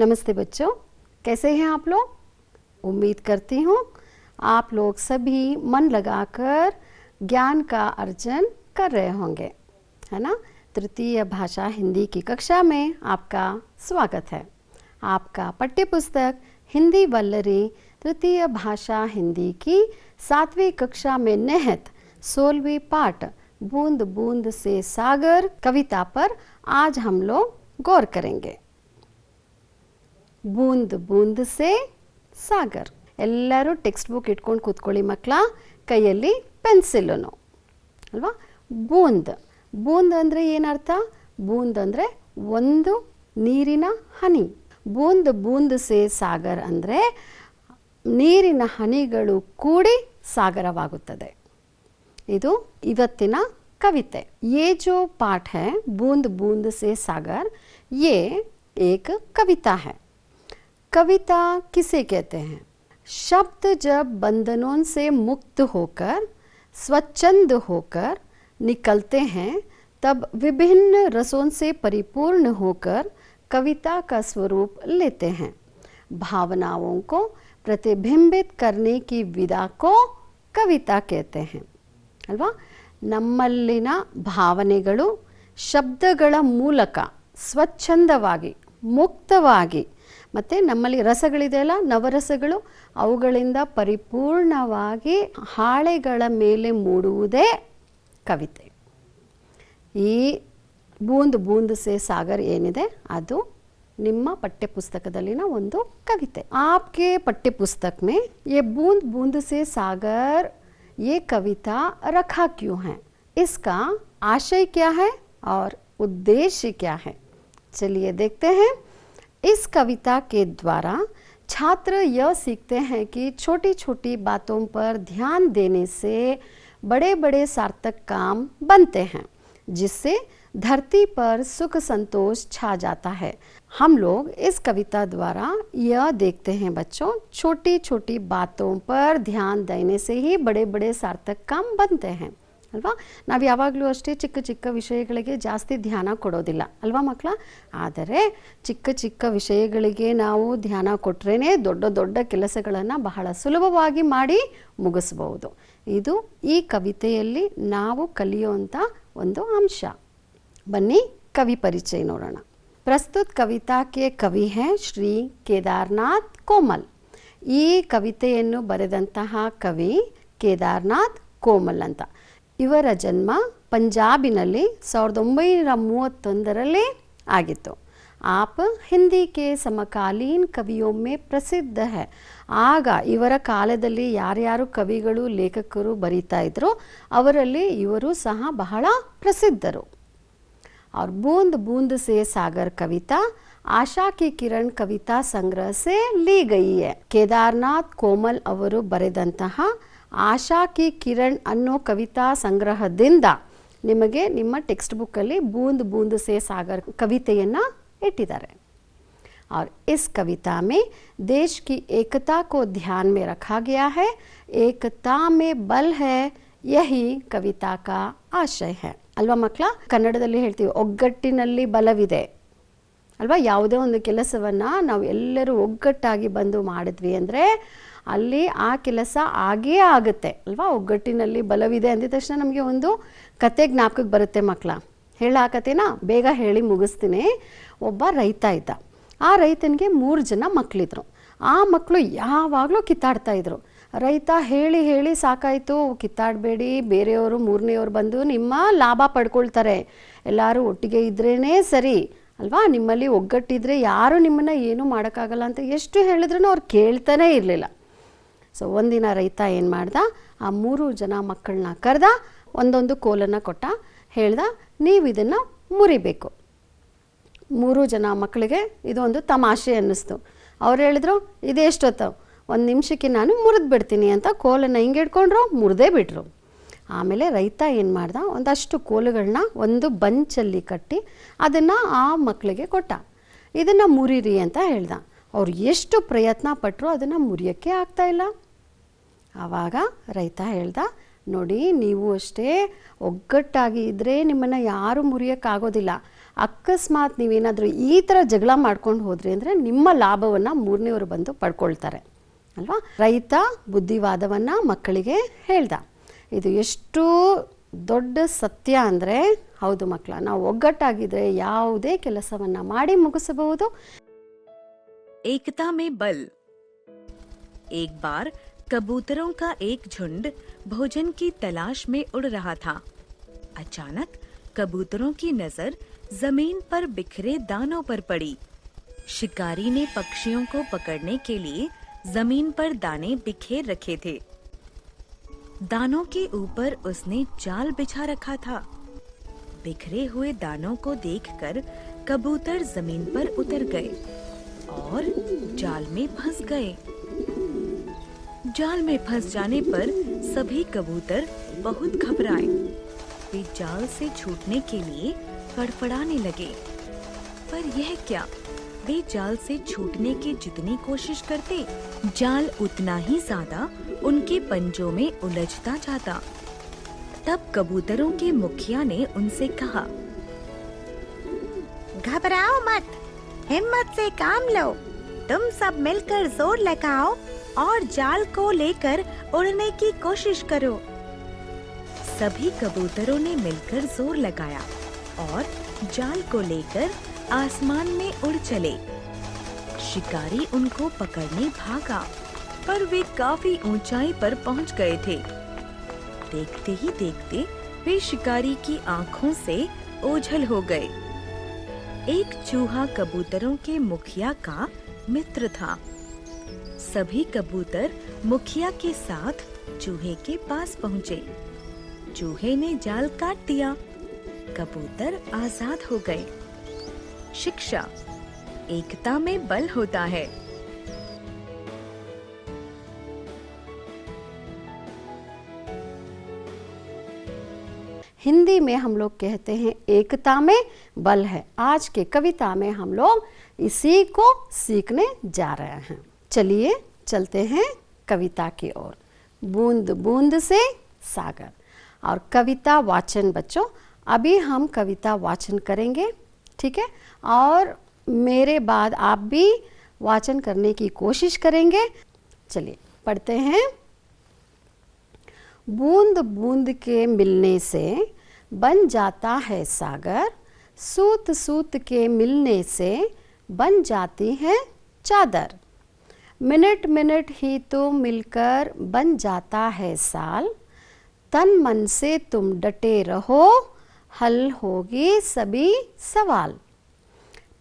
नमस्ते बच्चों, कैसे हैं आप लोग। उम्मीद करती हूँ आप लोग सभी मन लगाकर ज्ञान का अर्जन कर रहे होंगे, है ना। तृतीय भाषा हिंदी की कक्षा में आपका स्वागत है। आपका पाठ्यपुस्तक हिंदी वल्लरी तृतीय भाषा हिंदी की 7वीं कक्षा में निहित 16वीं पाठ बूंद बूंद से सागर कविता पर आज हम लोग गौर करेंगे। बूंद बूंद से सागर। ಎಲ್ಲರೂ ಟೆಕ್ಸ್ಟ್ ಬುಕ್ ಇಟ್ಕೊಂಡು ಕೂತ್ಕೊಳ್ಳಿ ಮಕ್ಕಳ, ಕೈಯಲ್ಲಿ ಪೆನ್ಸಿಲನ್ನು ಅಲ್ವಾ. ಬೂಂದ್ ಬೂಂದ್ ಅಂದರೆ ಏನರ್ಥ? ಬೂಂದ್ ಅಂದರೆ ಒಂದು ನೀರಿನ ಹನಿ. ಬೂಂದ್ ಬೂಂದ್ ಸೇ ಸಾಗರ್ ಅಂದರೆ ನೀರಿನ ಹನಿಗಳು ಕೂಡಿ ಸಾಗರವಾಗುತ್ತದೆ. ಇದು ಇವತ್ತಿನ ಕವಿತೆ. ये जो पाठ है बूंद बूंद से सागर, ये एक कविता है। कविता किसे कहते हैं? शब्द जब बंधनों से मुक्त होकर स्वच्छंद होकर निकलते हैं, तब विभिन्न रसों से परिपूर्ण होकर कविता का स्वरूप लेते हैं। भावनाओं को प्रतिबिंबित करने की विधा को कविता कहते हैं ಅಲ್ವಾ. ನಮ್ಮಲ್ಲಿನ ಭಾವನೆಗಳು ಶಬ್ದಗಳ ಮೂಲಕ ಸ್ವಚ್ಛಂದವಾಗಿ ಮುಕ್ತವಾಗಿ, ಮತ್ತು ನಮ್ಮಲ್ಲಿ ರಸಗಳಿದೆಯಲ್ಲ, ನವರಸಗಳು, ಅವುಗಳಿಂದ ಪರಿಪೂರ್ಣವಾಗಿ ಹಾಳೆಗಳ ಮೇಲೆ ಮೂಡುವುದೇ ಕವಿತೆ. ಈ ಬೂಂದ್ ಬೂಂದ್ ಸೇ ಸಾಗರ್ ಏನಿದೆ ಅದು ನಿಮ್ಮ ಪಠ್ಯಪುಸ್ತಕದಲ್ಲಿನ ಒಂದು ಕವಿತೆ. आपके ಪಠ್ಯಪುಸ್ತಕ में ये बूंद बूंद से सागर ये कविता रखा क्यों है? इसका आशय क्या है और उद्देश्य क्या है? चलिए देखते हैं। इस कविता के द्वारा छात्र यह सीखते हैं कि छोटी छोटी बातों पर ध्यान देने से बड़े बड़े सार्थक काम बनते हैं, जिससे धरती पर सुख संतोष छा जाता है। हम लोग इस कविता द्वारा यह देखते हैं बच्चों, छोटी छोटी बातों पर ध्यान देने से ही बड़े बड़े सार्थक काम बनते हैं ಅಲ್ವಾ. ನಾವು ಯಾವಾಗಲೂ ಅಷ್ಟೇ ಚಿಕ್ಕ ಚಿಕ್ಕ ವಿಷಯಗಳಿಗೆ ಜಾಸ್ತಿ ಧ್ಯಾನ ಕೊಡೋದಿಲ್ಲ ಅಲ್ವಾ ಮಕ್ಕಳ. ಆದರೆ ಚಿಕ್ಕ ಚಿಕ್ಕ ವಿಷಯಗಳಿಗೆ ನಾವು ಧ್ಯಾನ ಕೊಟ್ರೇ ದೊಡ್ಡ ದೊಡ್ಡ ಕೆಲಸಗಳನ್ನು ಬಹಳ ಸುಲಭವಾಗಿ ಮಾಡಿ ಮುಗಿಸ್ಬೋದು. ಇದು ಈ ಕವಿತೆಯಲ್ಲಿ ನಾವು ಕಲಿಯುವಂಥ ಒಂದು ಅಂಶ. ಬನ್ನಿ ಕವಿ ಪರಿಚಯ ನೋಡೋಣ. ಪ್ರಸ್ತುತ ಕವಿತಾ ಕೆ ಕವಿ ಹೈ ಶ್ರೀ ಕೇದಾರನಾಥ್ ಕೋಮಲ್. ಈ ಕವಿತೆಯನ್ನು ಬರೆದಂತಹ ಕವಿ ಕೇದಾರನಾಥ್ ಕೋಮಲ್ ಅಂತ. ಇವರ ಜನ್ಮ ಪಂಜಾಬಿನಲ್ಲಿ 1931ರಲ್ಲಿ ಆಗಿತ್ತು. आप हिंदी के समकालीन कवियों में प्रसिद्ध है. ಆಗ ಇವರ ಕಾಲದಲ್ಲಿ ಯಾರ್ಯಾರು ಕವಿಗಳು ಲೇಖಕರು ಬರೀತಾ ಇದ್ರು ಅವರಲ್ಲಿ ಇವರು ಸಹ ಬಹಳ ಪ್ರಸಿದ್ಧರು. और बूंद बूंद से सागर कविता आशा की किरण कविता संग्रह से ली गई है. ಕೇದಾರನಾಥ್ ಕೋಮಲ್ ಅವರು ಬರೆದಂತಹ ಆಶಾ ಕಿ ಕಿರಣ್ ಅನ್ನೋ ಕವಿತಾ ಸಂಗ್ರಹದಿಂದ ನಿಮಗೆ ನಿಮ್ಮ ಟೆಕ್ಸ್ಟ್ ಬುಕ್ಕಲ್ಲಿ ಬೂಂದ್ ಬೂಂದ್ ಸೇ ಸಾಗರ್ ಕವಿತೆಯನ್ನು ಇಟ್ಟಿದ್ದಾರೆ. और इस कविता में देश की एकता को ध्यान में रखा गया है. एकता में बल है, यही कविता का आशय है ಅಲ್ವಾ ಮಕ್ಕಳ. ಕನ್ನಡದಲ್ಲಿ ಹೇಳ್ತೀವಿ ಒಗ್ಗಟ್ಟಿನಲ್ಲಿ ಬಲವಿದೆ ಅಲ್ವಾ. ಯಾವುದೇ ಒಂದು ಕೆಲಸವನ್ನು ನಾವು ಎಲ್ಲರೂ ಒಗ್ಗಟ್ಟಾಗಿ ಬಂದು ಮಾಡಿದ್ವಿ ಅಂದರೆ ಅಲ್ಲಿ ಆ ಕೆಲಸ ಆಗೇ ಆಗುತ್ತೆ ಅಲ್ವಾ. ಒಗ್ಗಟ್ಟಿನಲ್ಲಿ ಬಲವಿದೆ ಅಂದಿದ ತಕ್ಷಣ ನಮಗೆ ಒಂದು ಕತೆ ಜ್ಞಾಪಕಕ್ಕೆ ಬರುತ್ತೆ ಮಕ್ಕಳ. ಆ ಕತೆನ ಬೇಗ ಹೇಳಿ ಮುಗಿಸ್ತೀನಿ. ಒಬ್ಬ ರೈತ ಇದ್ದ. ಆ ರೈತನಿಗೆ 3 ಜನ ಮಕ್ಕಳಿದ್ರು. ಆ ಮಕ್ಕಳು ಯಾವಾಗಲೂ ಕಿತ್ತಾಡ್ತಾ ಇದ್ರು. ರೈತ ಹೇಳಿ ಹೇಳಿ ಸಾಕಾಯಿತು, ಕಿತ್ತಾಡಬೇಡಿ, ಬೇರೆಯವರು 3ನೇಯವರು ಬಂದು ನಿಮ್ಮ ಲಾಭ ಪಡ್ಕೊಳ್ತಾರೆ, ಎಲ್ಲರೂ ಒಟ್ಟಿಗೆ ಇದ್ರೇ ಸರಿ ಅಲ್ವಾ, ನಿಮ್ಮಲ್ಲಿ ಒಗ್ಗಟ್ಟಿದ್ರೆ ಯಾರು ನಿಮ್ಮನ್ನು ಏನೂ ಮಾಡೋಕ್ಕಾಗಲ್ಲ ಅಂತ ಎಷ್ಟು ಹೇಳಿದ್ರೂ ಅವ್ರು ಕೇಳ್ತಾನೇ ಇರಲಿಲ್ಲ. ಸೊ ಒಂದಿನ ರೈತ ಏನು ಮಾಡ್ದ, ಆ 3 ಜನ ಮಕ್ಕಳನ್ನ ಕರೆದ, ಒಂದೊಂದು ಕೋಲನ್ನು ಕೊಟ್ಟ, ಹೇಳ್ದ ನೀವು ಇದನ್ನು ಮುರಿಬೇಕು. 3 ಜನ ಮಕ್ಕಳಿಗೆ ಇದೊಂದು ತಮಾಷೆ ಅನ್ನಿಸ್ತು. ಅವ್ರು ಹೇಳಿದ್ರು ಇದೆಷ್ಟೊತ್ತು, 1 ನಿಮಿಷಕ್ಕೆ ನಾನು ಮುರಿದು ಬಿಡ್ತೀನಿ ಅಂತ ಕೋಲನ್ನು ಹಿಂಗೆ ಹಿಡ್ಕೊಂಡ್ರು, ಮುರಿದೇ ಬಿಟ್ರು. ಆಮೇಲೆ ರೈತ ಏನು ಮಾಡ್ದ, ಒಂದಷ್ಟು ಕೋಲುಗಳನ್ನ ಒಂದು ಬಂಚಲ್ಲಿ ಕಟ್ಟಿ ಅದನ್ನು ಆ ಮಕ್ಕಳಿಗೆ ಕೊಟ್ಟ. ಇದನ್ನು ಮುರಿರಿ ಅಂತ ಹೇಳ್ದ. ಅವ್ರು ಎಷ್ಟು ಪ್ರಯತ್ನ ಪಟ್ಟರು ಅದನ್ನು ಮುರಿಯೋಕ್ಕೆ ಆಗ್ತಾಯಿಲ್ಲ. ಆವಾಗ ರೈತ ಹೇಳ್ದ, ನೋಡಿ ನೀವು ಅಷ್ಟೇ ಒಗ್ಗಟ್ಟಾಗಿ ಇದ್ದರೆ ನಿಮ್ಮನ್ನು ಯಾರೂ ಮುರಿಯೋಕ್ಕಾಗೋದಿಲ್ಲ. ಅಕಸ್ಮಾತ್ ನೀವೇನಾದರೂ ಈ ಥರ ಜಗಳ ಮಾಡ್ಕೊಂಡು ಹೋದ್ರಿ ಅಂದರೆ ನಿಮ್ಮ ಲಾಭವನ್ನು ಮೂರನೇವರು ಬಂದು ಪಡ್ಕೊಳ್ತಾರೆ ಅಲ್ವಾ. ರೈತ ಬುದ್ಧಿವಾದವನ್ನು ಮಕ್ಕಳಿಗೆ ಹೇಳ್ದ. ಇದು ಎಷ್ಟು ದೊಡ್ಡ ಸತ್ಯ ಅಂದರೆ, ಹೌದು ಮಕ್ಕಳ, ನಾವು ಒಗ್ಗಟ್ಟಾಗಿದ್ರೆ ಯಾವುದೇ ಕೆಲಸವನ್ನು ಮಾಡಿ ಮುಗಿಸಬಹುದು. एकता में बल। एक बार कबूतरों का एक झुंड भोजन की तलाश में उड़ रहा था। अचानक कबूतरों की नजर जमीन पर बिखरे दानों पर पड़ी। शिकारी ने पक्षियों को पकड़ने के लिए जमीन पर दाने बिखेर रखे थे। दानों के ऊपर उसने जाल बिछा रखा था। बिखरे हुए दानों को देखकर कबूतर जमीन पर उतर गए और जाल में फंस गए। जाल में फंस जाने पर सभी कबूतर बहुत घबराए। वे जाल से छूटने के लिए फड़फड़ाने लगे, पर यह क्या, वे जाल से छूटने की जितनी कोशिश करते, जाल उतना ही ज्यादा उनके पंजों में उलझता जाता। तब कबूतरों के मुखिया ने उनसे कहा, घबराओ मत, हिम्मत से काम लो। तुम सब मिलकर जोर लगाओ और जाल को लेकर उड़ने की कोशिश करो। सभी कबूतरों ने मिलकर जोर लगाया और जाल को लेकर आसमान में उड़ चले। शिकारी उनको पकड़ने भागा, पर वे काफी ऊंचाई पर पहुंच गए थे। देखते ही देखते वे शिकारी की आंखों से ओझल हो गए। एक चूहा कबूतरों के मुखिया का मित्र था। सभी कबूतर मुखिया के साथ चूहे के पास पहुंचे। चूहे ने जाल काट दिया। कबूतर आजाद हो गए। शिक्षा, एकता में बल होता है। हिंदी में हम लोग कहते हैं एकता में बल है। आज के कविता में हम लोग इसी को सीखने जा रहे हैं। चलिए चलते हैं कविता की ओर। बूंद बूंद से सागर। और कविता वाचन बच्चों, अभी हम कविता वाचन करेंगे, ठीक है, और मेरे बाद आप भी वाचन करने की कोशिश करेंगे। चलिए पढ़ते हैं। बूंद बूंद के मिलने से बन जाता है सागर, सूत सूत के मिलने से बन जाती है चादर। मिनट मिनट ही तो मिलकर बन जाता है साल, तन मन से तुम डटे रहो, हल होगी सभी सवाल।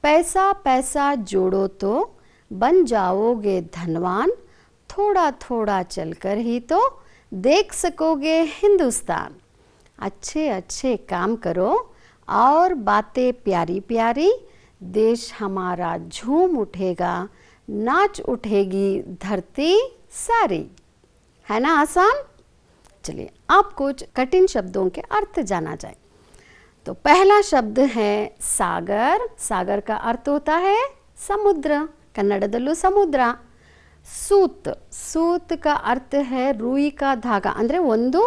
पैसा पैसा जोड़ो तो बन जाओगे धनवान, थोड़ा थोड़ा चलकर ही तो देख सकोगे हिंदुस्तान। अच्छे अच्छे काम करो और बातें प्यारी प्यारी, देश हमारा झूम उठेगा, नाच उठेगी धरती सारी। है ना आसान? चलिए आप कुछ कठिन शब्दों के अर्थ जाना जाए। तो पहला शब्द है सागर। सागर का अर्थ होता है समुद्र, कन्नडदल्लू समुद्र। सूत, सूत का अर्थ है ರೂಯಿ का धागा, ಅಂದರೆ ಒಂದು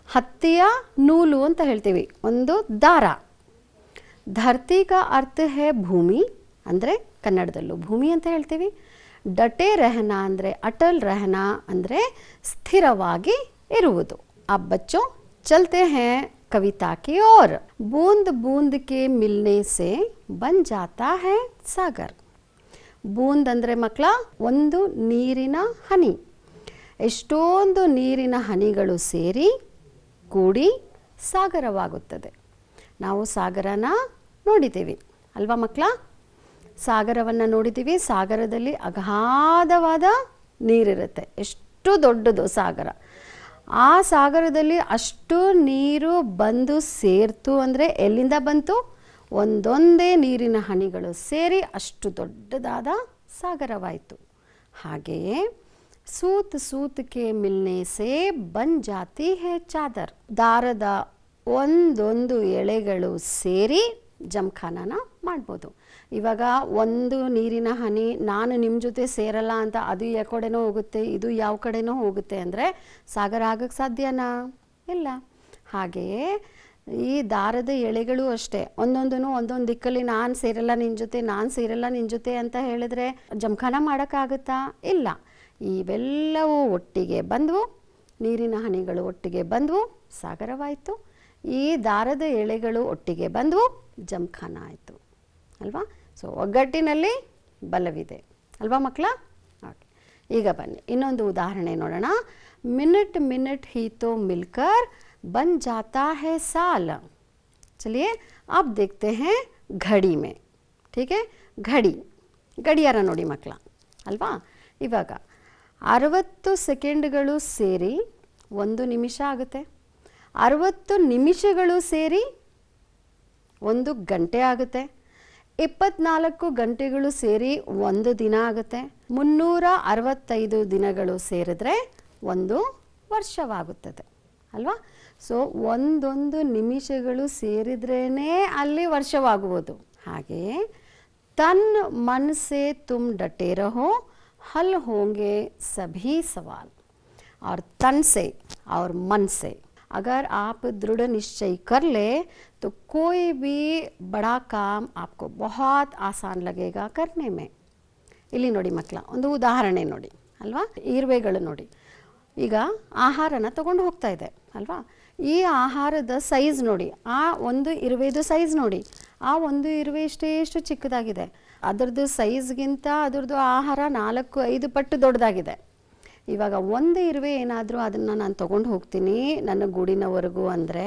ಹತ್ತಿಯ ನೂಲು ಅಂತ ಹೇಳ್ತೀವಿ, ಒಂದು ದಾರ. ಧರ್ತಿ का अर्थ है ಭೂಮಿ, ಅಂದರೆ ಕನ್ನಡದಲ್ಲೂ ಭೂಮಿ ಅಂತ ಹೇಳ್ತೀವಿ. ಡಟೆ रहना ಅಂದರೆ ಅಟಲ್ रहना ಅಂದರೆ ಸ್ಥಿರವಾಗಿ ಇರುವುದು. अब बच्चों चलते हैं कविता की ओर। बूंद बूंद के मिलने से बन जाता है सागर। ಬೂಂದ್ ಅಂದರೆ ಮಕ್ಕಳ ಒಂದು ನೀರಿನ ಹನಿ. ಎಷ್ಟೊಂದು ನೀರಿನ ಹನಿಗಳು ಸೇರಿ ಕೂಡಿ ಸಾಗರವಾಗುತ್ತದೆ. ನಾವು ಸಾಗರನ ನೋಡಿದ್ದೀವಿ ಅಲ್ವಾ ಮಕ್ಕಳ? ಸಾಗರವನ್ನು ನೋಡಿದ್ದೀವಿ. ಸಾಗರದಲ್ಲಿ ಅಗಾಧವಾದ ನೀರಿರುತ್ತೆ. ಎಷ್ಟು ದೊಡ್ಡದು ಸಾಗರ. ಆ ಸಾಗರದಲ್ಲಿ ಅಷ್ಟು ನೀರು ಬಂದು ಸೇರ್ತು ಅಂದರೆ ಎಲ್ಲಿಂದ ಬಂತು? ಒಂದೊಂದೇ ನೀರಿನ ಹನಿಗಳು ಸೇರಿ ಅಷ್ಟು ದೊಡ್ಡದಾದ ಸಾಗರವಾಯಿತು. ಹಾಗೆಯೇ सूत सूत के मिलने से बन जाती है चादर. ದಾರದ ಒಂದೊಂದು ಎಳೆಗಳು ಸೇರಿ ಜಮಖಾನನ ಮಾಡ್ಬೋದು. ಇವಾಗ ಒಂದು ನೀರಿನ ಹನಿ ನಾನು ನಿಮ್ಮ ಜೊತೆ ಸೇರಲ್ಲ ಅಂತ ಅದು ಯಾವ ಕಡೆನೋ ಹೋಗುತ್ತೆ, ಇದು ಯಾವ ಕಡೆನೋ ಹೋಗುತ್ತೆ ಅಂದರೆ ಸಾಗರ ಆಗಕ್ಕೆ ಸಾಧ್ಯನಾ? ಇಲ್ಲ. ಹಾಗೆಯೇ ಈ ದಾರದ ಎಳೆಗಳು ಅಷ್ಟೇ, ಒಂದೊಂದು ದಿಕ್ಕಲ್ಲಿ ನಾನು ಸೇರಲ್ಲ ನಿನ್ನ ಜೊತೆ, ನಾನು ಸೇರಲ್ಲ ನಿನ್ನ ಜೊತೆ ಅಂತ ಹೇಳಿದ್ರೆ ಜಮಖಾನ ಮಾಡೋಕ್ಕಾಗುತ್ತಾ? ಇಲ್ಲ. ಇವೆಲ್ಲವೂ ಒಟ್ಟಿಗೆ ಬಂದವು, ನೀರಿನ ಹನಿಗಳು ಒಟ್ಟಿಗೆ ಬಂದವು, ಸಾಗರವಾಯಿತು. ಈ ದಾರದ ಎಳೆಗಳು ಒಟ್ಟಿಗೆ ಬಂದವು, ಜಮಖಾನ ಆಯಿತು ಅಲ್ವಾ? ಸೊ ಒಗ್ಗಟ್ಟಿನಲ್ಲಿ ಬಲವಿದೆ ಅಲ್ವಾ ಮಕ್ಕಳ? ಓಕೆ, ಈಗ ಬನ್ನಿ ಇನ್ನೊಂದು ಉದಾಹರಣೆ ನೋಡೋಣ. ಮಿನಟ್ ಮಿನಟ್ ही तो मिलकर बन जाता है साल. चलिए अब देखते हैं घड़ी में. ठीक है, घड़ी ಗಡಿಯಾರ ನೋಡಿ ಮಕ್ಕಳ ಅಲ್ವಾ? ಇವಾಗ 60 ಸೆಕೆಂಡ್ಗಳು ಸೇರಿ 1 ನಿಮಿಷ ಆಗುತ್ತೆ, 60 ನಿಮಿಷಗಳು ಸೇರಿ 1 ಗಂಟೆ ಆಗುತ್ತೆ, 24 ಗಂಟೆಗಳು ಸೇರಿ 1 ದಿನ ಆಗುತ್ತೆ, 365 ದಿನಗಳು ಸೇರಿದ್ರೆ 1 ವರ್ಷವಾಗುತ್ತದೆ ಅಲ್ವಾ? ಸೊ ಒಂದೊಂದು ನಿಮಿಷಗಳು ಸೇರಿದ್ರೇ ಅಲ್ಲಿ ವರ್ಷವಾಗುವುದು. ಹಾಗೆಯೇ तन मन से तुम डटे रहो हल होंगे सभी सवाल. और तन से और मन से अगर आप दृढ़ निश्चय कर ले तो कोई भी बड़ा काम आपको बहुत आसान लगेगा करने में. ಇಲ್ಲಿ ನೋಡಿ ಮಕ್ಕಳ, ಒಂದು ಉದಾಹರಣೆ ನೋಡಿ ಅಲ್ವಾ? ಇರುವೆಗಳು ನೋಡಿ, ಈಗ ಆಹಾರನ ತಗೊಂಡು ಹೋಗ್ತಾ ಇದೆ ಅಲ್ವಾ? ಈ ಆಹಾರದ ಸೈಜ್ ನೋಡಿ, ಆ ಒಂದು ಇರುವೆದು ಸೈಜ್ ನೋಡಿ, ಆ ಒಂದು ಇರುವೆ ಎಷ್ಟು ಚಿಕ್ಕದಾಗಿದೆ, ಅದರದ್ದು ಸೈಜ್ಗಿಂತ ಅದರದ್ದು ಆಹಾರ 4-5 ಪಟ್ಟು ದೊಡ್ಡದಾಗಿದೆ. ಇವಾಗ ಒಂದು ಇರುವೆ ಏನಾದರೂ ಅದನ್ನು ನಾನು ತೊಗೊಂಡು ಹೋಗ್ತೀನಿ ನನ್ನ ಗೂಡಿನವರೆಗೂ ಅಂದರೆ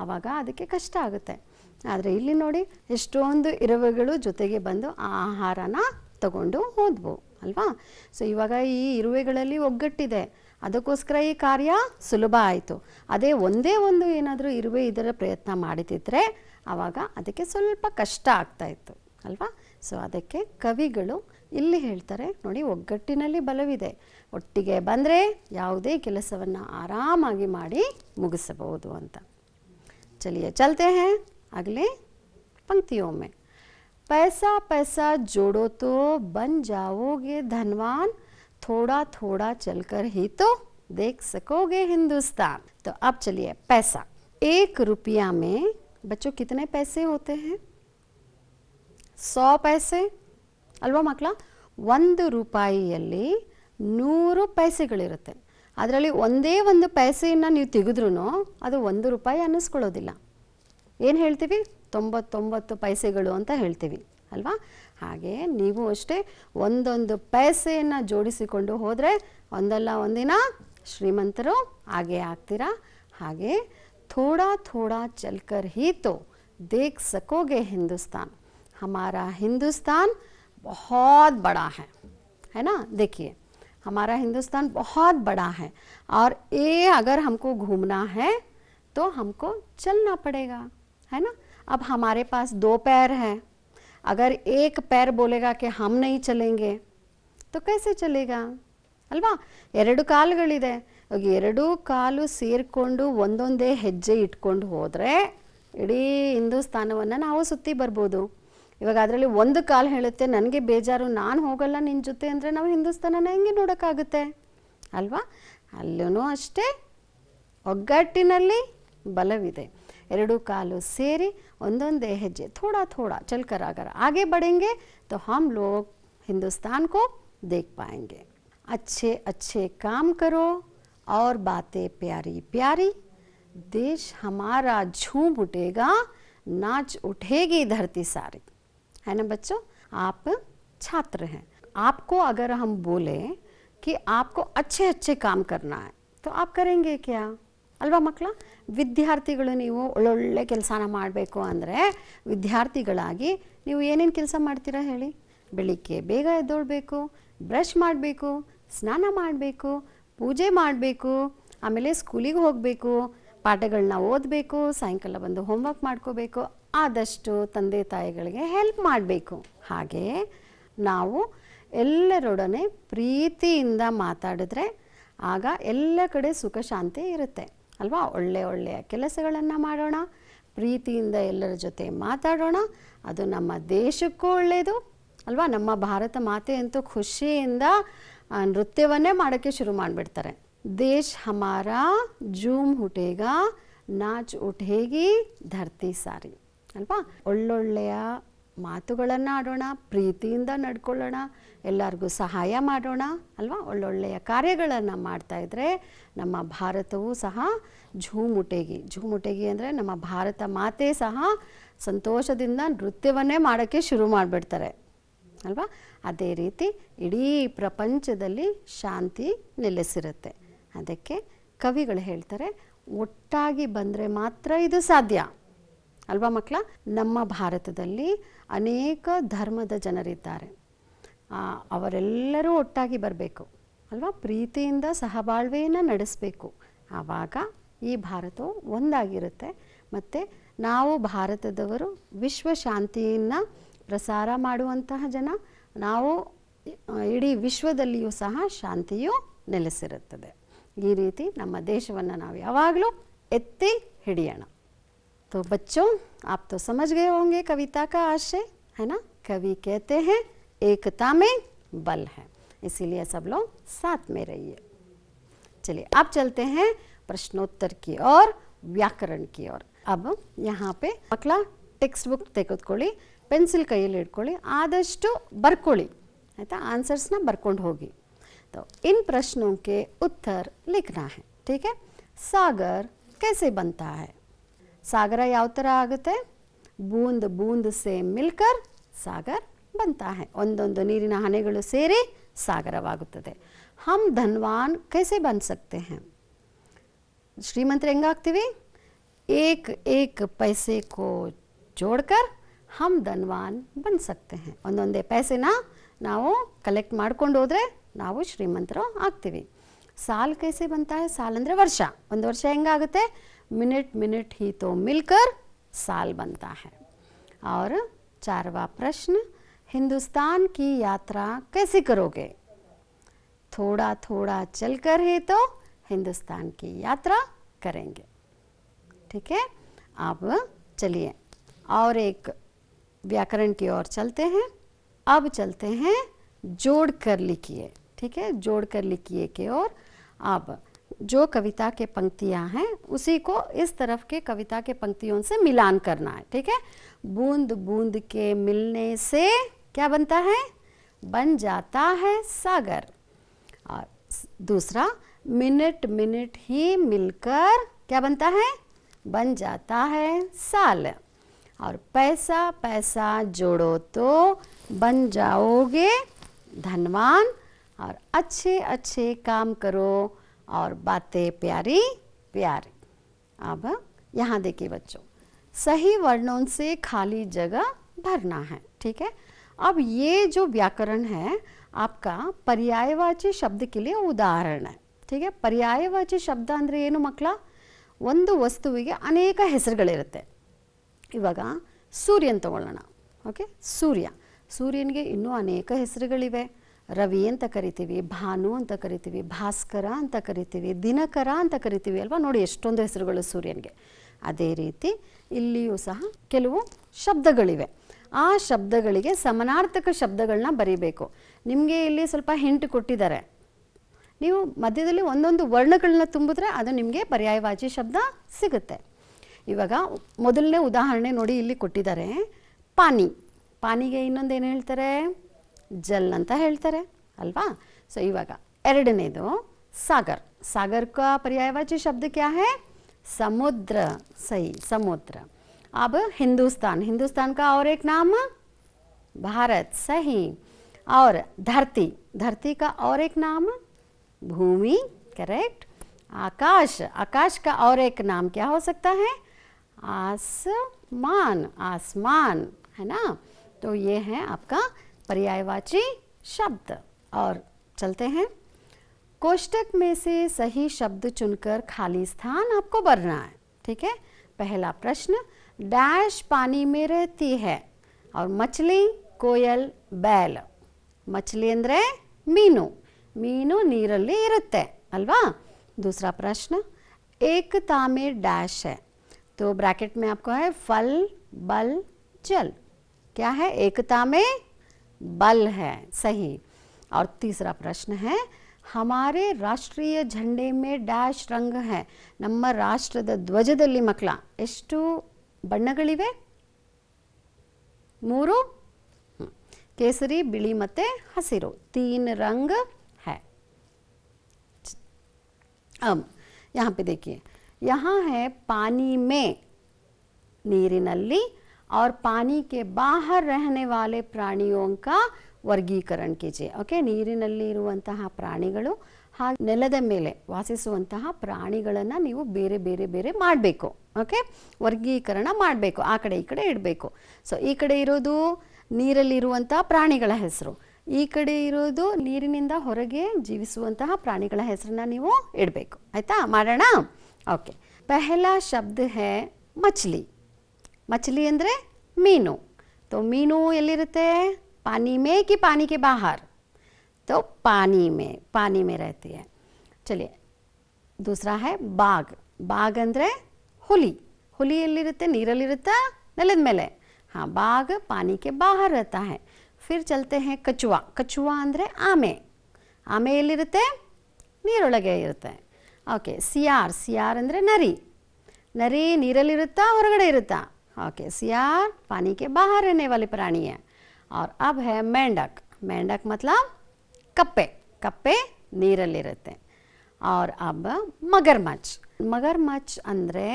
ಆವಾಗ ಅದಕ್ಕೆ ಕಷ್ಟ ಆಗುತ್ತೆ. ಆದರೆ ಇಲ್ಲಿ ನೋಡಿ ಎಷ್ಟೊಂದು ಇರುವೆಗಳು ಜೊತೆಗೆ ಬಂದು ಆ ಆಹಾರನ ತಗೊಂಡು ಹೋದ್ವು ಅಲ್ವಾ? ಸೊ ಇವಾಗ ಈ ಇರುವೆಗಳಲ್ಲಿ ಒಗ್ಗಟ್ಟಿದೆ, ಅದಕ್ಕೋಸ್ಕರ ಈ ಕಾರ್ಯ ಸುಲಭ ಆಯಿತು. ಅದೇ ಒಂದೇ ಒಂದು ಏನಾದರೂ ಇರುವೆ ಇದರ ಪ್ರಯತ್ನ ಮಾಡಿದಿದ್ರೆ ಆವಾಗ ಅದಕ್ಕೆ ಸ್ವಲ್ಪ ಕಷ್ಟ ಆಗ್ತಾಯಿತ್ತು ಅಲ್ವಾ? ಸೊ ಅದಕ್ಕೆ ಕವಿಗಳು ಇಲ್ಲಿ ಹೇಳ್ತಾರೆ ನೋಡಿ, ಒಗ್ಗಟ್ಟಿನಲ್ಲಿ ಬಲವಿದೆ, ಒಟ್ಟಿಗೆ ಬಂದರೆ ಯಾವುದೇ ಕೆಲಸವನ್ನು ಆರಾಮಾಗಿ ಮಾಡಿ ಮುಗಿಸಬಹುದು ಅಂತ. ಚಲಿಯೇ ಚಲ್ತೆ ಹೇ ಅಗಲೆ पंक्तियों में. पैसा पैसा जोड़ो तो बन जाओगे धनवान, थोड़ा थोड़ा चलकर ही तो देख सकोगे हिंदुस्तान. तो अब चलिए पैसा. 1 रुपया में बच्चों कितने पैसे होते हैं? 100 पैसे ಅಲ್ವಾ ಮಕ್ಕಳ? 1 ರೂಪಾಯಿಯಲ್ಲಿ 100 ಪೈಸೆಗಳಿರುತ್ತೆ. ಅದರಲ್ಲಿ ಒಂದೇ ಒಂದು ಪೈಸೆಯನ್ನು ನೀವು ತೆಗೆದ್ರೂ ಅದು 1 ರೂಪಾಯಿ ಅನ್ನಿಸ್ಕೊಳ್ಳೋದಿಲ್ಲ. ಏನು ಹೇಳ್ತೀವಿ? 99 ಪೈಸೆಗಳು ಅಂತ ಹೇಳ್ತೀವಿ ಅಲ್ವಾ? ಹಾಗೆ ನೀವು ಅಷ್ಟೇ ಒಂದೊಂದು ಪೈಸೆಯನ್ನು ಜೋಡಿಸಿಕೊಂಡು ಹೋದರೆ ಒಂದಲ್ಲ ಒಂದಿನ ಶ್ರೀಮಂತರು ಆಗೇ ಆಗ್ತೀರಾ. ಹಾಗೆ ಥೋಡಾ ಥೋಡಾ ಚಲ್ಕರ್ ಹಿ ತೋ ದೇಖ್ ಸಕೋಗೆ ಹಿಂದೂಸ್ತಾನ್. हमारा हिंदुस्तान बहुत बड़ा है ना? देखिए हमारा हिंदुस्तान बहुत बड़ा है और ये अगर हमको घूमना है तो हमको चलना पड़ेगा, है ना? अब हमारे पास 2 पैर हैं, अगर एक पैर बोलेगा कि हम नहीं चलेंगे तो कैसे चलेगा ಅಲ್ವಾ? 2 ಕಾಲುಗಳಿದೆ, ಇವಾಗ 2 ಕಾಲು ಸೇರಿಕೊಂಡು ಒಂದೊಂದೇ ಹೆಜ್ಜೆ ಇಟ್ಕೊಂಡು ಹೋದರೆ ಇಡೀ ಹಿಂದೂಸ್ತಾನವನ್ನು ನಾವು ಸುತ್ತಿ ಬರ್ಬೋದು. ಇವಾಗ ಅದರಲ್ಲಿ ಒಂದು ಕಾಲು ಹೇಳುತ್ತೆ ನನಗೆ ಬೇಜಾರು, ನಾನು ಹೋಗಲ್ಲ ನಿನ್ನ ಜೊತೆ ಅಂದರೆ ನಾವು ಹಿಂದೂಸ್ತಾನನ ಹೆಂಗೆ ನೋಡೋಕ್ಕಾಗುತ್ತೆ ಅಲ್ವಾ? ಅಲ್ಲೂ ಅಷ್ಟೇ ಒಗ್ಗಟ್ಟಿನಲ್ಲಿ ಬಲವಿದೆ. 2 ಕಾಲು ಸೇರಿ ಒಂದೊಂದೇ ಹೆಜ್ಜೆ ಥೋड़ा थोड़ा चलकर अगर आगे बढ़ेंगे तो हम लोग हिंदुस्तान को देख पाएंगे. अच्छे अच्छे काम करो और बातें प्यारी प्यारी, देश हमारा झूम उठेगा, नाच उठेगी धरती सारी. है ना बच्चों? आप छात्र हैं, आपको अगर हम बोले कि आपको अच्छे अच्छे काम करना है तो आप करेंगे क्या ಅಲ್ವಾ ಮಕ್ಕಳ? ವಿದ್ಯಾರ್ಥಿಗಳು ನೀವು ಒಳ್ಳೊಳ್ಳೆ ಕೆಲಸನ ಮಾಡಬೇಕು ಅಂದರೆ ವಿದ್ಯಾರ್ಥಿಗಳಾಗಿ ನೀವು ಏನೇನು ಕೆಲಸ ಮಾಡ್ತೀರಾ ಹೇಳಿ? ಬೆಳಿಗ್ಗೆ ಬೇಗ ಎದ್ದೊಳ್ಬೇಕು, ಬ್ರಷ್ ಮಾಡಬೇಕು, ಸ್ನಾನ ಮಾಡಬೇಕು, ಪೂಜೆ ಮಾಡಬೇಕು, ಆಮೇಲೆ ಸ್ಕೂಲಿಗೆ ಹೋಗಬೇಕು, ಪಾಠಗಳನ್ನ ಓದಬೇಕು, ಸಾಯಂಕಾಲ ಬಂದು ಹೋಮ್ವರ್ಕ್ ಮಾಡ್ಕೋಬೇಕು, ಆದಷ್ಟು ತಂದೆ ತಾಯಿಗಳಿಗೆ ಹೆಲ್ಪ್ ಮಾಡಬೇಕು. ಹಾಗೆ ನಾವು ಎಲ್ಲರೊಡನೆ ಪ್ರೀತಿಯಿಂದ ಮಾತಾಡಿದ್ರೆ ಆಗ ಎಲ್ಲ ಕಡೆ ಸುಖ ಶಾಂತಿ ಇರುತ್ತೆ ಅಲ್ವಾ? ಒಳ್ಳೆಯ ಕೆಲಸಗಳನ್ನು ಮಾಡೋಣ, ಪ್ರೀತಿಯಿಂದ ಎಲ್ಲರ ಜೊತೆ ಮಾತಾಡೋಣ, ಅದು ನಮ್ಮ ದೇಶಕ್ಕೂ ಒಳ್ಳೆಯದು ಅಲ್ವಾ? ನಮ್ಮ ಭಾರತ ಮಾತೆ ಅಂತೂ ಖುಷಿಯಿಂದ ನೃತ್ಯವನ್ನೇ ಮಾಡೋಕ್ಕೆ ಶುರು ಮಾಡಿಬಿಡ್ತಾರೆ. ದೇಶ್ ಹಮಾರಾ ಜೂಮ್ ಹುಟೇಗಾ, ನಾಚ್ ಉಠೇಗಿ ಧರ್ತಿ ಸಾರಿ ಅಲ್ವಾ. ಒಳ್ಳೊಳ್ಳೆಯ ಮಾತುಗಳನ್ನು ಆಡೋಣ, ಪ್ರೀತಿಯಿಂದ ನಡ್ಕೊಳ್ಳೋಣ, ಎಲ್ಲರಿಗೂ ಸಹಾಯ ಮಾಡೋಣ ಅಲ್ವಾ. ಒಳ್ಳೊಳ್ಳೆಯ ಕಾರ್ಯಗಳನ್ನು ಮಾಡ್ತಾ ಇದ್ದರೆ ನಮ್ಮ ಭಾರತವೂ ಸಹ ಝೂಮುಟೇಗಿ ಅಂದರೆ ನಮ್ಮ ಭಾರತ ಮಾತೆ ಸಹ ಸಂತೋಷದಿಂದ ನೃತ್ಯವನ್ನೇ ಮಾಡೋಕ್ಕೆ ಶುರು ಮಾಡಿಬಿಡ್ತಾರೆ ಅಲ್ವಾ. ಅದೇ ರೀತಿ ಇಡೀ ಪ್ರಪಂಚದಲ್ಲಿ ಶಾಂತಿ ನೆಲೆಸಿರುತ್ತೆ. ಅದಕ್ಕೆ ಕವಿಗಳು ಹೇಳ್ತಾರೆ, ಒಟ್ಟಾಗಿ ಬಂದರೆ ಮಾತ್ರ ಇದು ಸಾಧ್ಯ ಅಲ್ವಾ ಮಕ್ಕಳ. ನಮ್ಮ ಭಾರತದಲ್ಲಿ ಅನೇಕ ಧರ್ಮದ ಜನರಿದ್ದಾರೆ, ಅವರೆಲ್ಲರೂ ಒಟ್ಟಾಗಿ ಬರಬೇಕು ಅಲ್ವಾ. ಪ್ರೀತಿಯಿಂದ ಸಹಬಾಳ್ವೆಯನ್ನು ನಡೆಸಬೇಕು. ಆವಾಗ ಈ ಭಾರತವು ಒಂದಾಗಿರುತ್ತೆ. ಮತ್ತು ನಾವು ಭಾರತದವರು ವಿಶ್ವ ಶಾಂತಿಯನ್ನು ಪ್ರಸಾರ ಮಾಡುವಂತಹ ಜನ. ನಾವು ಇಡೀ ವಿಶ್ವದಲ್ಲಿಯೂ ಸಹ ಶಾಂತಿಯು ನೆಲೆಸಿರುತ್ತದೆ. ಈ ರೀತಿ ನಮ್ಮ ದೇಶವನ್ನು ನಾವು ಯಾವಾಗಲೂ ಎತ್ತಿ ಹಿಡಿಯೋಣ. तो बच्चों, आप तो समझ गए होंगे कविता का आशय, है ना. कवि कहते हैं एकता में बल है, इसीलिए सब लोग साथ में रहिए. चलिए अब चलते हैं प्रश्नोत्तर की और व्याकरण की ओर. अब यहाँ पे ಮಕ್ಕಳ ಟೆಕ್ಸ್ಟ್ ಬುಕ್ ತೆಗೆದುಕೊಳ್ಳಿ, ಪೆನ್ಸಿಲ್ ಕೈಯಲ್ಲಿ ಇಟ್ಕೊಳ್ಳಿ, ಆದಷ್ಟು ಬರ್ಕೊಳ್ಳಿ ಆಯಿತಾ. ಆನ್ಸರ್ಸ್ನ ಬರ್ಕೊಂಡು ಹೋಗಿ. तो इन प्रश्नों के उत्तर लिखना है, ठीक है. सागर कैसे बनता है? सागर ಯಾವ ಥರ ಆಗುತ್ತೆ? ಬೂಂದ್ ಬೂಂದ್ ಸೇ ಮಿಲ್ಕರ್ ಸಾಗರ್ बनता है. ಒಂದೊಂದು ನೀರಿನ ಹನಿಗಳು ಸೇರಿ ಸಾಗರವಾಗುತ್ತದೆ. ಹಮ್ ಧನ್ವಾನ್ कैसे बन सकते हैं? ಶ್ರೀಮಂತರು ಹೆಂಗಾಗ್ತೀವಿ? एक एक पैसे को जोड़कर हम धनवान बन सकते हैं. ಒಂದೊಂದೇ ಪೈಸೆನ ನಾವು ಕಲೆಕ್ಟ್ ಮಾಡ್ಕೊಂಡು ಹೋದರೆ ನಾವು ಶ್ರೀಮಂತರು ಆಗ್ತೀವಿ. ಸಾಲ್ कैसे बनता है? ಸಾಲ್ ಅಂದರೆ ವರ್ಷ. ಒಂದು ವರ್ಷ ಹೆಂಗಾಗುತ್ತೆ? मिनट मिनट ही तो मिलकर साल बनता है. और 4वां प्रश्न, हिंदुस्तान की यात्रा कैसे करोगे? थोड़ा थोड़ा चलकर ही तो हिंदुस्तान की यात्रा करेंगे, ठीक है. अब चलिए और एक व्याकरण की ओर चलते हैं. अब चलते हैं जोड़ कर लिखिए, ठीक है. जोड़ कर लिखिए की ओर. अब जो कविता के पंक्तियां हैं उसी को इस तरफ के कविता के पंक्तियों से मिलान करना है, ठीक है. बूंद बूंद के मिलने से क्या बनता है? बन जाता है सागर. और दूसरा, मिनट मिनट ही मिलकर क्या बनता है? बन जाता है साल. और पैसा पैसा जोड़ो तो बन जाओगे धनवान. और अच्छे अच्छे काम करो और बातें प्यारी प्यारी. अब यहाँ देखिए बच्चों, सही वर्णों से खाली जगह भरना है, ठीक है. अब ये जो व्याकरण है आपका पर्यायवाची शब्द के लिए उदाहरण है, ठीक है. पर्यायवाची शब्द ಅಂದರೆ ಏನು ಮಕ್ಕಳ? ಒಂದು ವಸ್ತುವಿಗೆ ಅನೇಕ ಹೆಸರುಗಳಿರುತ್ತೆ. ಇವಾಗ ಸೂರ್ಯನ ತಗೊಳ್ಳೋಣ, ಓಕೆ. ಸೂರ್ಯನಿಗೆ ಇನ್ನೂ ಅನೇಕ ಹೆಸರುಗಳಿವೆ. ರವಿ ಅಂತ ಕರಿತೀವಿ, ಭಾನು ಅಂತ ಕರಿತೀವಿ, ಭಾಸ್ಕರ ಅಂತ ಕರಿತೀವಿ, ದಿನಕರ ಅಂತ ಕರಿತೀವಿ ಅಲ್ವಾ. ನೋಡಿ ಎಷ್ಟೊಂದು ಹೆಸರುಗಳು ಸೂರ್ಯನಿಗೆ. ಅದೇ ರೀತಿ ಇಲ್ಲಿಯೂ ಸಹ ಕೆಲವು ಶಬ್ದಗಳಿವೆ. ಆ ಶಬ್ದಗಳಿಗೆ ಸಮಾನಾರ್ಥಕ ಶಬ್ದಗಳನ್ನ ಬರೀಬೇಕು. ನಿಮಗೆ ಇಲ್ಲಿ ಸ್ವಲ್ಪ ಹಿಂಟ್ ಕೊಟ್ಟಿದ್ದಾರೆ. ನೀವು ಮಧ್ಯದಲ್ಲಿ ಒಂದೊಂದು ವರ್ಣಗಳನ್ನ ತುಂಬಿದ್ರೆ ಅದು ನಿಮಗೆ ಪರ್ಯಾಯವಾಚಿ ಶಬ್ದ ಸಿಗುತ್ತೆ. ಇವಾಗ ಮೊದಲನೇ ಉದಾಹರಣೆ ನೋಡಿ, ಇಲ್ಲಿ ಕೊಟ್ಟಿದ್ದಾರೆ ಪಾನಿ. ಪಾನಿಗೆ ಇನ್ನೊಂದೇನು ಹೇಳ್ತಾರೆ? ಜಲ್ ಅಂತ ಹೇಳ್ತಾರೆ ಅಲ್ವಾ. ಸೊ ಇವಾಗ ಎರಡನೇದು ಸಾಗರ್. सागर का पर्यायवाची शब्द क्या है? समुद्र. सही, समुद्र. अब हिंदुस्तान का और एक नाम भारत. सही. और धरती का और एक नाम भूमि. करेक्ट. आकाश का और एक नाम क्या हो सकता है? आसमान, है ना. तो ये है आपका पर्यायवाची शब्द. और चलते हैं, कोष्टक में से सही शब्द चुनकर खाली स्थान आपको भरना है, ठीक है. पहला प्रश्न, डैश पानी में रहती है और मछली, कोयल, बैल. मछली ಅಂದ್ರೆ ಮೀನು ನೀರಲ್ಲಿ ಇರುತ್ತೆ ಅಲ್ವಾ. दूसरा प्रश्न, एकता में डैश है, तो ब्रैकेट में आपको है फल, बल, जल. क्या है? एकता में बल है. सही. और तीसरा प्रश्न है, ಹಮಾರೆ ರಾಷ್ಟ್ರೀಯ ಝಂಡೆ ಮೇ ಡ್ಯಾಶ್ ರಂಗ್ ಹೈ. ನಮ್ಮ ರಾಷ್ಟ್ರದ ಧ್ವಜದಲ್ಲಿ ಮಕ್ಕಳ ಎಷ್ಟು ಬಣ್ಣಗಳಿವೆ? 3. ಕೇಸರಿ, ಬಿಳಿ ಮತ್ತು ಹಸಿರು. 3 ರಂಗ್ है. अब यहाँ पे देखिए, यहाँ है पानी में, ನೀರಿನಲ್ಲಿ, और पानी के बाहर रहने वाले प्राणियों का ವರ್ಗೀಕರಣ कीजिए. ಓಕೆ, ನೀರಿನಲ್ಲಿ ಇರುವಂತಹ ಪ್ರಾಣಿಗಳು ಹಾಗೆ ನೆಲದ ಮೇಲೆ ವಾಸಿಸುವಂತಹ ಪ್ರಾಣಿಗಳನ್ನು ನೀವು ಬೇರೆ ಬೇರೆ ಬೇರೆ ಮಾಡಬೇಕು. ಓಕೆ, ವರ್ಗೀಕರಣ ಮಾಡಬೇಕು, ಆ ಕಡೆ ಈ ಕಡೆ ಇಡಬೇಕು. ಸೊ ಈ ಕಡೆ ಇರೋದು ನೀರಲ್ಲಿರುವಂತಹ ಪ್ರಾಣಿಗಳ ಹೆಸರು, ಈ ಕಡೆ ಇರೋದು ನೀರಿನಿಂದ ಹೊರಗೆ ಜೀವಿಸುವಂತಹ ಪ್ರಾಣಿಗಳ ಹೆಸರನ್ನ ನೀವು ಇಡಬೇಕು. ಆಯಿತಾ, ಮಾಡೋಣ. ಓಕೆ, ಪಹಲಾ ಶಬ್ದ ಹೇ ಮಚ್ಲಿ. ಮಚ್ಲಿ ಅಂದರೆ ಮೀನು. तो मीनू ಎಲ್ಲಿರುತ್ತೆ? पानी में कि पानी के बाहर? तो पानी में रहती है. चलिए, दूसरा है बाघ. बाघ ಅಂದರೆ ಹುಲಿ. ಹುಲಿ ಎಲ್ಲಿರುತ್ತೆ? ನೀರಲ್ಲಿರುತ್ತಾ ನೆಲದ ಮೇಲೆ? हाँ, बाघ पानी के बाहर रहता है. फिर चलते हैं कछुआ. कछुआ ಅಂದರೆ ಆಮೆ. ಆಮೆ ಎಲ್ಲಿರುತ್ತೆ? ನೀರೊಳಗೆ ಇರುತ್ತೆ. ಓಕೆ, ಸಿಯಾರ್. ಸಿಯಾರ್ ಅಂದರೆ ನರಿ. ನರಿ ನೀರಲ್ಲಿರುತ್ತಾ ಹೊರಗಡೆ ಇರುತ್ತಾ? ओके, सियार पानी के बाहर रहने वाले प्राणी है. और अब है मेंढक. मेंढक मतलब कप्पे. कप्पे ನೀರಲ್ಲಿರುತ್ತೆ. और अब मगरमच्छ. मगरमच्छ ಅಂದರೆ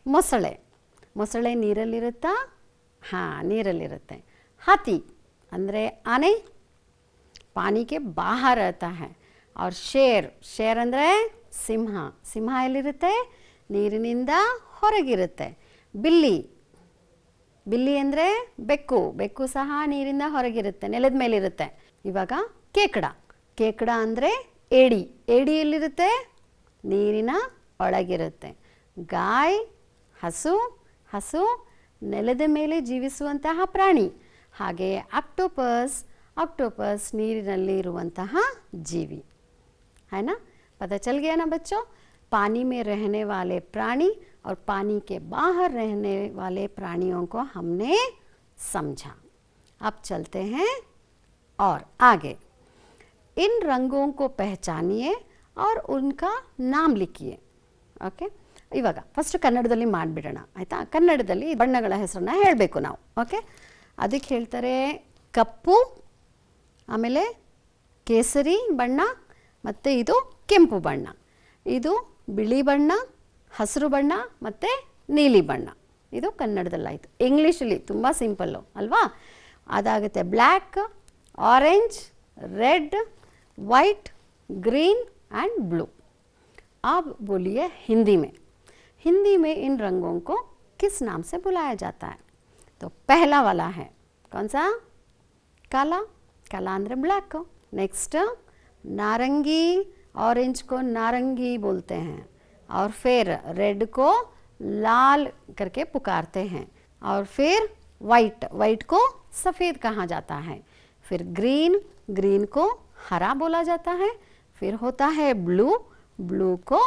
ಮೊಸಳೆ. ಮೊಸಳೆ ನೀರಲ್ಲಿರುತ್ತಾ? ಹಾಂ, ನೀರಲ್ಲಿರುತ್ತೆ. हाथी ಅಂದರೆ ಆನೆ. पानी के बाहर रहता है. और शेर. शेर ಅಂದರೆ ಸಿಂಹ. ಸಿಂಹ ಎಲ್ಲಿರುತ್ತೆ? ನೀರಿನಿಂದ ಹೊರಗಿರುತ್ತೆ. ಬಿಲ್ಲಿ. ಬಿಲ್ಲಿ ಅಂದರೆ ಬೆಕ್ಕು. ಬೆಕ್ಕು ಸಹ ನೀರಿಂದ ಹೊರಗಿರುತ್ತೆ, ನೆಲದ ಮೇಲಿರುತ್ತೆ. ಇವಾಗ ಕೇಕಡ. ಕೇಕಡ ಅಂದರೆ ಏಡಿ. ಏಡಿ ಎಲ್ಲಿರುತ್ತೆ? ನೀರಿನ ಒಳಗಿರುತ್ತೆ. ಗಾಯ್ ಹಸು. ಹಸು ನೆಲದ ಮೇಲೆ ಜೀವಿಸುವಂತಹ ಪ್ರಾಣಿ. ಹಾಗೆಯೇ ಆಕ್ಟೋಪಸ್. ಆಕ್ಟೋಪಸ್ ನೀರಿನಲ್ಲಿ ಇರುವಂತಹ ಜೀವಿ. है ना? पता चल गया ना बच्चों? पानी में रहने वाले प्राणी और पानी के बाहर रहने वाले प्राणियों को हमने समझा. अब चलते हैं और आगे. इन रंगों को पहचानिए और उनका नाम लिखिए. ಓಕೆ, ಇವಾಗ ಫಸ್ಟ್ ಕನ್ನಡದಲ್ಲಿ ಮಾಡಿಬಿಡೋಣ. ಆಯಿತಾ? ಕನ್ನಡದಲ್ಲಿ ಬಣ್ಣಗಳ ಹೆಸರನ್ನ ಹೇಳಬೇಕು ನಾವು. ಓಕೆ, ಅದಕ್ಕೆ ಹೇಳ್ತಾರೆ ಕಪ್ಪು, ಆಮೇಲೆ ಕೇಸರಿ ಬಣ್ಣ, ಮತ್ತು ಇದು ಕೆಂಪು ಬಣ್ಣ, ಇದು ಬಿಳಿ ಬಣ್ಣ, ಹಸಿರು ಬಣ್ಣ ಮತ್ತು ನೀಲಿ ಬಣ್ಣ. ಇದು ಕನ್ನಡದಲ್ಲಾಯಿತು. ಇಂಗ್ಲೀಷಲ್ಲಿ ತುಂಬ ಸಿಂಪಲ್ಲು ಅಲ್ವಾ? ಅದಾಗುತ್ತೆ black, orange, red, white, green and blue. अब बोलिए हिंदी में. हिंदी में इन रंगों को किस नाम से बुलाया जाता है? तो पहला वाला है कौन सा? काला. काला अंदर ब्लैक. नेक्स्ट नारंगी. ऑरेंज को नारंगी बोलते हैं. और फिर रेड को लाल करके पुकारते हैं. और फिर वाइट. वाइट को सफ़ेद कहा जाता है. फिर ग्रीन. ग्रीन को हरा बोला जाता है. फिर होता है ब्लू. ब्लू को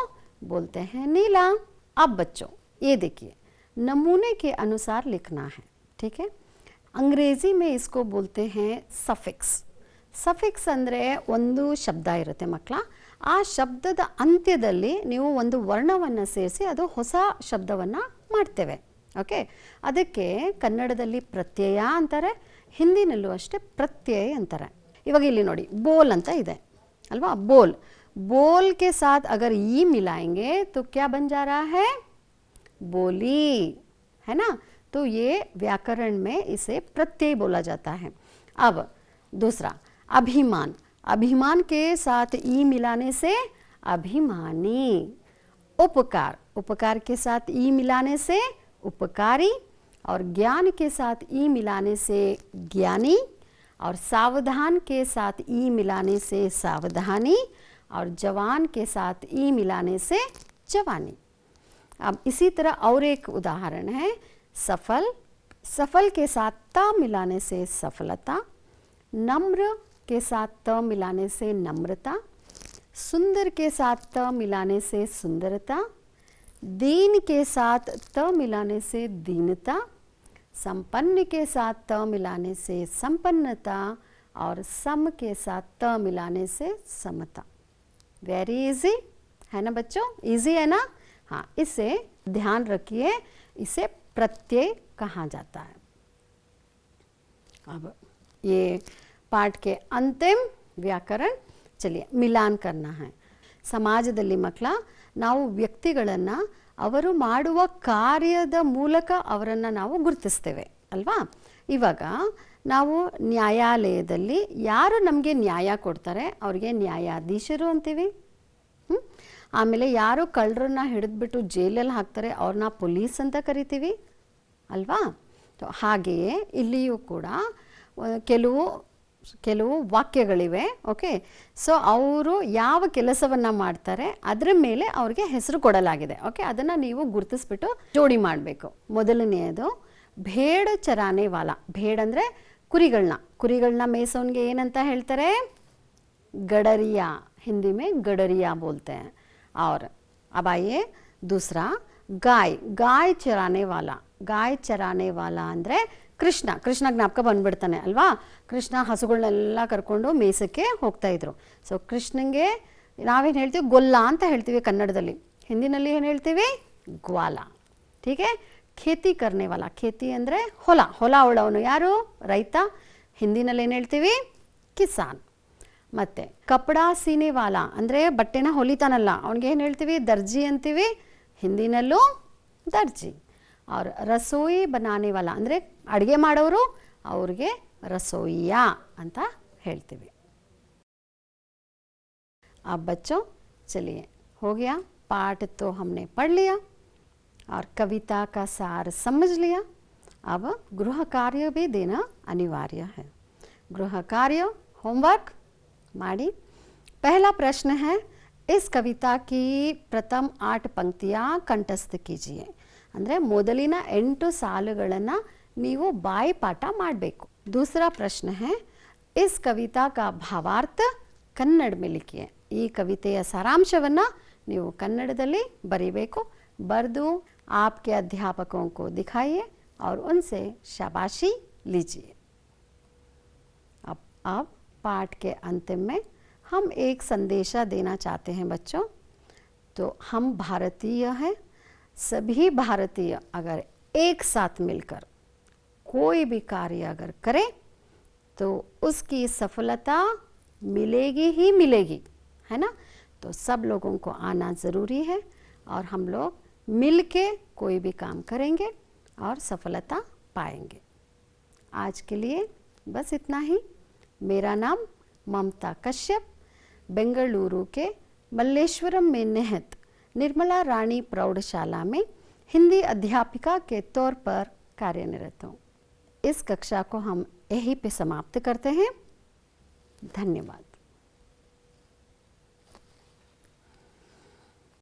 बोलते हैं नीला. अब बच्चों ये देखिए, नमूने के अनुसार लिखना है. ठीक है? अंग्रेजी में इसको बोलते हैं सफिक्स. ಸಫಿಕ್ಸ್ ಅಂದರೆ ಒಂದು ಶಬ್ದ ಇರುತ್ತೆ ಮಕ್ಕಳ. ಆ ಶಬ್ದದ ಅಂತ್ಯದಲ್ಲಿ ನೀವು ಒಂದು ವರ್ಣವನ್ನು ಸೇರಿಸಿ ಅದು ಹೊಸ ಶಬ್ದವನ್ನು ಮಾಡ್ತೇವೆ. ಓಕೆ, ಅದಕ್ಕೆ ಕನ್ನಡದಲ್ಲಿ ಪ್ರತ್ಯಯ ಅಂತಾರೆ, ಹಿಂದಿನಲ್ಲೂ ಅಷ್ಟೇ ಪ್ರತ್ಯಯ ಅಂತಾರೆ. ಇವಾಗ ಇಲ್ಲಿ ನೋಡಿ, ಬೋಲ್ ಅಂತ ಇದೆ ಅಲ್ವಾ? ಬೋಲ್. बोल के साथ अगर ई मिलाएंगे तो क्या बन जा रहा है? बोली. है ना? तो ये व्याकरण में इसे प्रत्यय बोला जाता है. अब दूसरा अभिमान. अभिमान के साथ ई मिलाने से अभिमानी. उपकार. उपकार के साथ ई मिलाने से उपकारी. और ज्ञान के साथ ई मिलाने से ज्ञानी. और सावधान के साथ ई मिलाने से सावधानी. और जवान के साथ ई मिलाने से जवानी. अब इसी तरह और एक उदाहरण है सफल. सफल के साथ त मिलाने से सफलता. नम्र के साथ त मिलाने से नम्रता. सुंदर के साथ त मिलाने से सुंदरता. दीन के साथ त मिलाने से दीनता. संपन्न के साथ त मिलाने से संपन्नता. और सम के साथ त मिलाने से समता। वेरी इजी है ना बच्चों, इजी है ना। हाँ, इसे ध्यान रखिए, इसे प्रत्यय कहा जाता है। अब ये पाठ के अंतिम ವ್ಯಾಕರಣ, ಚಲಿಯ ಮಿಲಾನ್ करना है। ಸಮಾಜದಲ್ಲಿ ಮಕ್ಕಳ ನಾವು ವ್ಯಕ್ತಿಗಳನ್ನು ಅವರು ಮಾಡುವ ಕಾರ್ಯದ ಮೂಲಕ ಅವರನ್ನು ನಾವು ಗುರುತಿಸ್ತೇವೆ ಅಲ್ವಾ। ಇವಾಗ ನಾವು ನ್ಯಾಯಾಲಯದಲ್ಲಿ ಯಾರು ನಮಗೆ ನ್ಯಾಯ ಕೊಡ್ತಾರೆ ಅವ್ರಿಗೆ ನ್ಯಾಯಾಧೀಶರು ಅಂತೀವಿ। ಆಮೇಲೆ ಯಾರು ಕಳ್ಳರನ್ನ ಹಿಡಿದ್ಬಿಟ್ಟು ಜೈಲಲ್ಲಿ ಹಾಕ್ತಾರೆ ಅವ್ರನ್ನ ಪೊಲೀಸ್ ಅಂತ ಕರಿತೀವಿ ಅಲ್ವಾ। ಹಾಗೆಯೇ ಇಲ್ಲಿಯೂ ಕೂಡ ಕೆಲವು ವಾಕ್ಯಗಳಿವೆ, ಓಕೆ। ಸೊ ಅವರು ಯಾವ ಕೆಲಸವನ್ನು ಮಾಡ್ತಾರೆ ಅದರ ಮೇಲೆ ಅವ್ರಿಗೆ ಹೆಸರು ಕೊಡಲಾಗಿದೆ, ಓಕೆ। ಅದನ್ನು ನೀವು ಗುರುತಿಸ್ಬಿಟ್ಟು ಜೋಡಿ ಮಾಡಬೇಕು। ಮೊದಲನೆಯದು ಭೇಡ್ ಚರಾನೆ ವಾಲ। ಭೇಡ್ ಅಂದರೆ ಕುರಿಗಳನ್ನ ಮೇಯಿಸೋನ್ಗೆ ಏನಂತ ಹೇಳ್ತಾರೆ? गडरिया, हिंदी में गडरिया बोलते हैं। और अब आइए दूसरा, गाय चराने वाला ಅಂದರೆ ಕೃಷ್ಣ ಜ್ಞಾಪಕ ಬಂದ್ಬಿಡ್ತಾನೆ ಅಲ್ವಾ। ಕೃಷ್ಣ ಹಸುಗಳನ್ನೆಲ್ಲ ಕರ್ಕೊಂಡು ಮೇಸಕ್ಕೆ ಹೋಗ್ತಾ ಇದ್ರು। ಸೊ ಕೃಷ್ಣಂಗೆ ನಾವೇನು ಹೇಳ್ತೀವಿ? ಗೊಲ್ಲ ಅಂತ ಹೇಳ್ತೀವಿ ಕನ್ನಡದಲ್ಲಿ, ಹಿಂದಿನಲ್ಲಿ ಏನು ಹೇಳ್ತೀವಿ? ಗ್ವಾಲ, ಟೀಕೆ। ಖೇತಿ ಕರ್ನೆ ವಾಲ, ಖೇತಿ ಅಂದರೆ ಹೊಲ ಉಳ್ಳವನು ಯಾರು? ರೈತ, ಹಿಂದಿನಲ್ಲಿ ಏನು ಹೇಳ್ತೀವಿ? ಕಿಸಾನ್। ಮತ್ತು ಕಪಡಾ ಸೀನೆ ವಾಲ ಅಂದರೆ ಬಟ್ಟೆನ ಹೊಲಿತಾನಲ್ಲ ಅವನಿಗೆ ಏನು ಹೇಳ್ತೀವಿ? ದರ್ಜಿ ಅಂತೀವಿ, ಹಿಂದಿನಲ್ಲೂ ದರ್ಜಿ। और रसोई बनाने वाला ಅಂದರೆ ಅಡುಗೆ ಮಾಡೋರು ಅವ್ರಿಗೆ रसोइया ಅಂತ ಹೇಳ್ತೀವಿ। अब बच्चों चलिए, हो गया पाठ तो हमने पढ़ लिया और कविता का सार समझ लिया। अब गृह कार्य भी देना अनिवार्य है। गृह कार्य होमवर्क ಮಾಡಿ। पहला प्रश्न है, इस कविता की प्रथम 8 पंक्तियाँ कंठस्थ कीजिए। ಅಂದರೆ ಮೊದಲಿನ 8 ಸಾಲುಗಳನ್ನು ನೀವು ಬಾಯಿಪಾಠ ಮಾಡಬೇಕು। दूसरा प्रश्न है, इस कविता का भावार्थ कन्नड़ में लिखिए। ಈ ಕವಿತೆಯ ಸಾರಾಂಶವನ್ನು ನೀವು ಕನ್ನಡದಲ್ಲಿ ಬರೀಬೇಕು। बरदू आपके अध्यापकों को दिखाइए और उनसे शाबाशी लीजिए। अब पाठ के अंतिम में हम एक संदेशा देना चाहते हैं बच्चों। तो हम भारतीय हैं, सभी भारतीय अगर एक साथ मिलकर कोई भी कार्य अगर करें तो उसकी सफलता मिलेगी ही मिलेगी, है ना। तो सब लोगों को आना ज़रूरी है और हम लोग मिल के कोई भी काम करेंगे और सफलता पाएंगे। आज के लिए बस इतना ही। मेरा नाम ममता कश्यप, बेंगलुरु के मल्लेश्वरम में निहित निर्मला रानी प्रौढ़शाला में हिंदी अध्यापिका के तौर पर कार्यरत हूँ। इस कक्षा को हम यहीं पे समाप्त करते हैं। धन्यवाद।